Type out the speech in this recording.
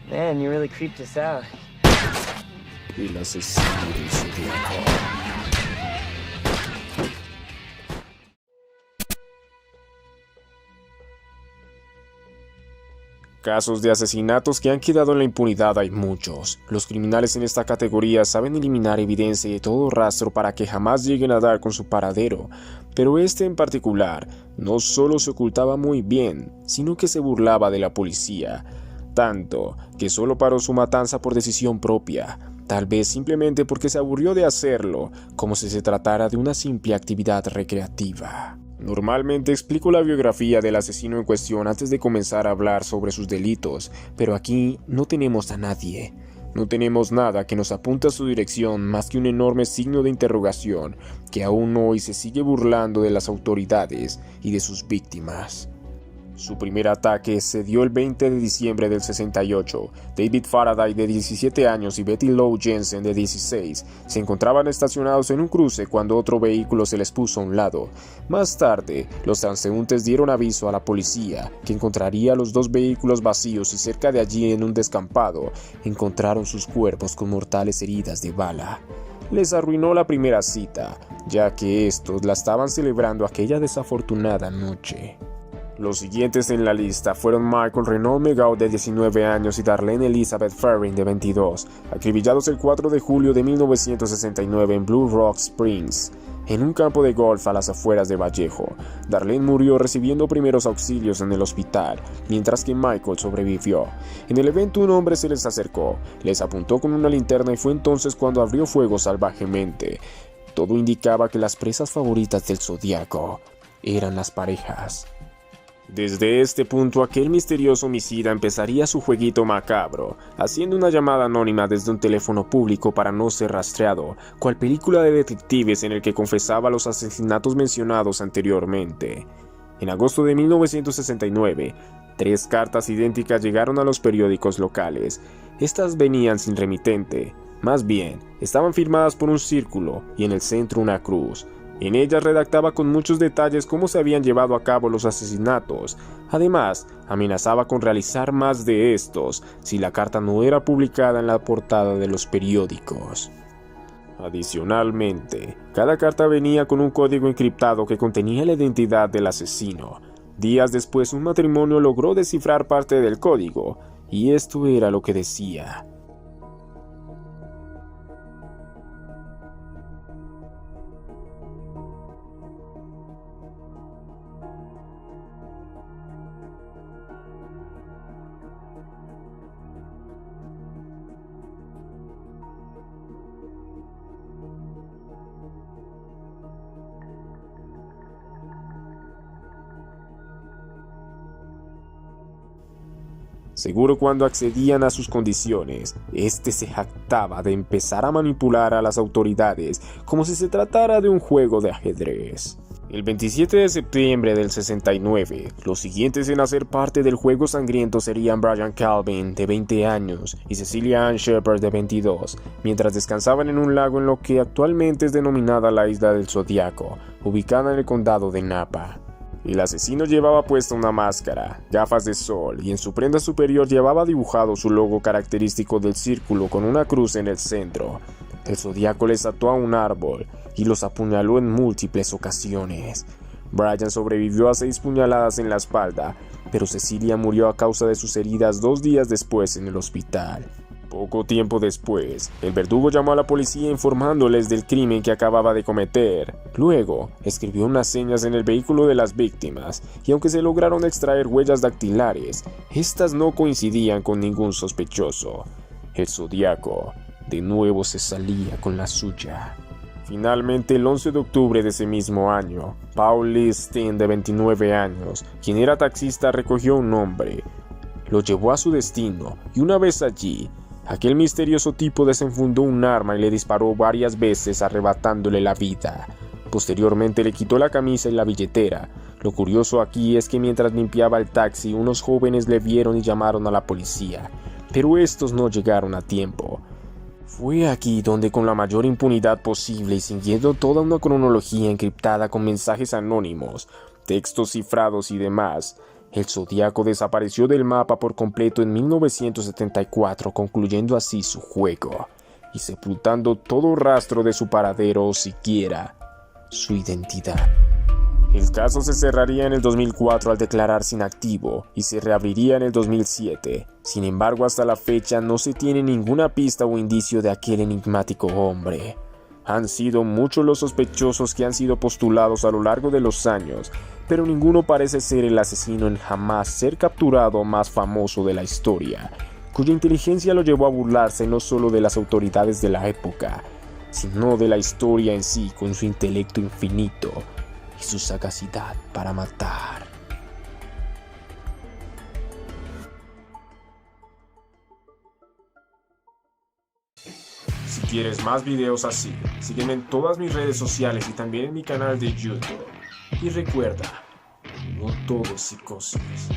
Man, you really creeped us out. El asesino del Zodiaco. Casos de asesinatos que han quedado en la impunidad hay muchos. Los criminales en esta categoría saben eliminar evidencia y todo rastro para que jamás lleguen a dar con su paradero, pero este en particular no solo se ocultaba muy bien, sino que se burlaba de la policía, tanto que solo paró su matanza por decisión propia, tal vez simplemente porque se aburrió de hacerlo, como si se tratara de una simple actividad recreativa. Normalmente explico la biografía del asesino en cuestión antes de comenzar a hablar sobre sus delitos, pero aquí no tenemos a nadie. No tenemos nada que nos apunte a su dirección más que un enorme signo de interrogación que aún hoy se sigue burlando de las autoridades y de sus víctimas. Su primer ataque se dio el 20 de diciembre del 68. David Faraday, de 17 años, y Betty Lou Jensen, de 16, se encontraban estacionados en un cruce cuando otro vehículo se les puso a un lado. Más tarde, los transeúntes dieron aviso a la policía, que encontraría los dos vehículos vacíos y cerca de allí, en un descampado, encontraron sus cuerpos con mortales heridas de bala. Les arruinó la primera cita, ya que estos la estaban celebrando aquella desafortunada noche. Los siguientes en la lista fueron Michael Renaud Megau, de 19 años, y Darlene Elizabeth Ferrin, de 22, acribillados el 4 de julio de 1969 en Blue Rock Springs, en un campo de golf a las afueras de Vallejo. Darlene murió recibiendo primeros auxilios en el hospital, mientras que Michael sobrevivió. En el evento, un hombre se les acercó, les apuntó con una linterna y fue entonces cuando abrió fuego salvajemente. Todo indicaba que las presas favoritas del Zodiaco eran las parejas. Desde este punto, aquel misterioso homicida empezaría su jueguito macabro, haciendo una llamada anónima desde un teléfono público para no ser rastreado, cual película de detectives en el que confesaba los asesinatos mencionados anteriormente. En agosto de 1969, 3 cartas idénticas llegaron a los periódicos locales. Estas venían sin remitente, más bien, estaban firmadas por un círculo y en el centro una cruz. En ellas redactaba con muchos detalles cómo se habían llevado a cabo los asesinatos. Además, amenazaba con realizar más de estos si la carta no era publicada en la portada de los periódicos. Adicionalmente, cada carta venía con un código encriptado que contenía la identidad del asesino. Días después, un matrimonio logró descifrar parte del código, y esto era lo que decía: Seguro cuando accedían a sus condiciones, este se jactaba de empezar a manipular a las autoridades como si se tratara de un juego de ajedrez. El 27 de septiembre del 69, los siguientes en hacer parte del juego sangriento serían Brian Calvin, de 20 años, y Cecilia Ann Shepard, de 22, mientras descansaban en un lago en lo que actualmente es denominada la Isla del Zodiaco, ubicada en el condado de Napa. El asesino llevaba puesta una máscara, gafas de sol y en su prenda superior llevaba dibujado su logo característico del círculo con una cruz en el centro. El Zodiaco les ató a un árbol y los apuñaló en múltiples ocasiones. Brian sobrevivió a 6 puñaladas en la espalda, pero Cecilia murió a causa de sus heridas 2 días después en el hospital. Poco tiempo después, el verdugo llamó a la policía informándoles del crimen que acababa de cometer. Luego, escribió unas señas en el vehículo de las víctimas, y aunque se lograron extraer huellas dactilares, estas no coincidían con ningún sospechoso. El Zodiaco, de nuevo, se salía con la suya. Finalmente, el 11 de octubre de ese mismo año, Paul Lee Steen, de 29 años, quien era taxista, recogió un hombre. Lo llevó a su destino, y una vez allí, aquel misterioso tipo desenfundó un arma y le disparó varias veces, arrebatándole la vida. Posteriormente le quitó la camisa y la billetera. Lo curioso aquí es que mientras limpiaba el taxi, unos jóvenes le vieron y llamaron a la policía, pero estos no llegaron a tiempo. Fue aquí donde, con la mayor impunidad posible y siguiendo toda una cronología encriptada con mensajes anónimos, textos cifrados y demás, El Zodíaco desapareció del mapa por completo en 1974, concluyendo así su juego y sepultando todo rastro de su paradero o siquiera su identidad. El caso se cerraría en el 2004 al declararse inactivo y se reabriría en el 2007. Sin embargo, hasta la fecha no se tiene ninguna pista o indicio de aquel enigmático hombre. Han sido muchos los sospechosos que han sido postulados a lo largo de los años, pero ninguno parece ser el asesino en jamás ser capturado más famoso de la historia, cuya inteligencia lo llevó a burlarse no solo de las autoridades de la época, sino de la historia en sí, con su intelecto infinito y su sagacidad para matar. Si quieres más videos así, sígueme en todas mis redes sociales y también en mi canal de YouTube. Y recuerda, no todo es psicosis.